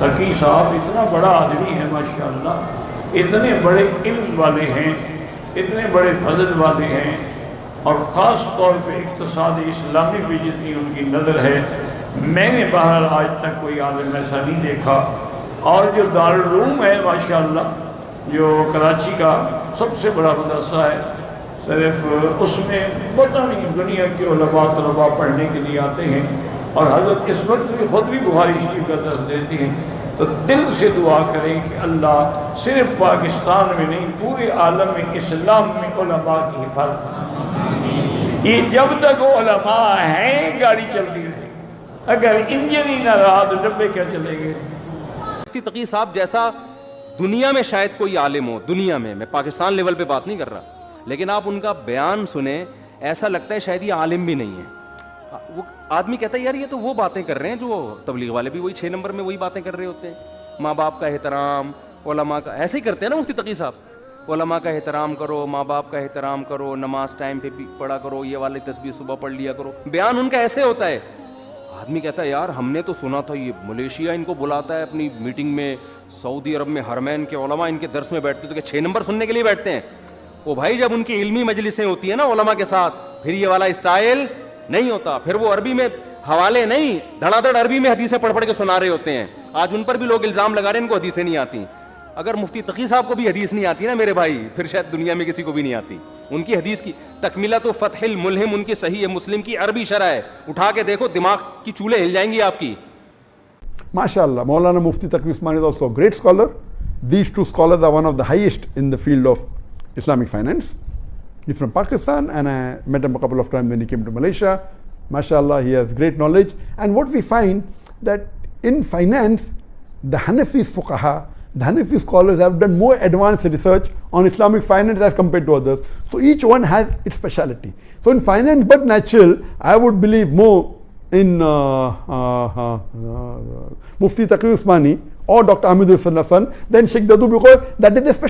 تقی صاحب اتنا بڑا آدمی ہے ماشاءاللہ، اتنے بڑے علم والے ہیں، اتنے بڑے فضل والے ہیں، اور خاص طور پہ اقتصاد اسلامی پہ جتنی ان کی نظر ہے، میں نے بہرحال آج تک کوئی عالم ایسا نہیں دیکھا۔ اور جو دارالعلوم ہے ماشاءاللہ، جو کراچی کا سب سے بڑا مدرسہ ہے، صرف اس میں پتہ نہیں دنیا کے علماء طلباء پڑھنے کے لیے آتے ہیں، اور حضرت اس وقت بھی خود بھی بخاری شریف کا درس دیتی ہیں۔ تو دل سے دعا کریں کہ اللہ صرف پاکستان میں نہیں، پورے عالم اسلام میں علماء کی حفاظت۔ یہ جب تک علماء ہیں گاڑی چلتی رہے، اگر انجن ہی نہ رہا تو ڈبے کیا چلیں گے۔ مفتی تقی صاحب جیسا دنیا میں شاید کوئی عالم ہو، دنیا میں پاکستان لیول پہ بات نہیں کر رہا، لیکن آپ ان کا بیان سنیں ایسا لگتا ہے شاید یہ عالم بھی نہیں ہے۔ وہ آدمی کہتا ہے یار یہ تو وہ باتیں کر رہے ہیں جو تبلیغ والے بھی وہی 6 نمبر میں وہی باتیں کر رہے ہوتے ہیں، ماں باپ کا احترام، علماء کا، ایسے ہی کرتے ہیں نا مفتی تقی صاحب، علماء کا احترام کرو، ماں باپ کا احترام کرو، نماز ٹائم پہ پڑھا کرو، یہ والی تسبیح صبح پڑھ لیا کرو، بیان ان کا ایسے ہوتا ہے۔ آدمی کہتا ہے یار ہم نے تو سنا تھا یہ ملیشیا ان کو بلاتا ہے اپنی میٹنگ میں، سعودی عرب میں حرمین کے علماء ان کے درس میں بیٹھتے تو کہ 6 نمبر سننے کے لیے بیٹھتے ہیں۔ وہ بھائی جب ان کی علمی مجلسیں ہوتی ہیں نا علماء کے ساتھ، پھر یہ والا اسٹائل نہیں ہوتا، پھر وہ عربی میں حوالے نہیں، دھڑا دھڑ عربی میں حدیثیں پڑھ پڑھ کے سنا رہے ہوتے ہیں۔ آج ان پر بھی لوگ الزام لگا رہے ہیں ان کو حدیثیں نہیں آتی۔ اگر مفتی تقی صاحب کو بھی حدیث نہیں آتی نا میرے بھائی، پھر شاید دنیا میں کسی کو بھی نہیں آتی۔ ان کی حدیث کی تکملہ تو فتح الملہم ان کی صحیح مسلم کی عربی شرح ہے، اٹھا کے دیکھو دماغ کی چولے ہل جائیں گی آپ کی۔ MashaAllah, Maulana Mufti Taqi Usmani is also a great scholar. These two scholars are one of the highest in the field of Islamic finance. He's from Pakistan and I met him a couple of times when he came to Malaysia. MashaAllah, he has great knowledge. And what we find that in finance, the Hanafi fuqaha, the Hanafi scholars have done more advanced research on Islamic finance as compared to others. So each one has its speciality. So in finance but natural, I would believe more in Mufti Taqi Usmani or Dr. Ahmed than Sheikh Nadwi, because that is the specialty.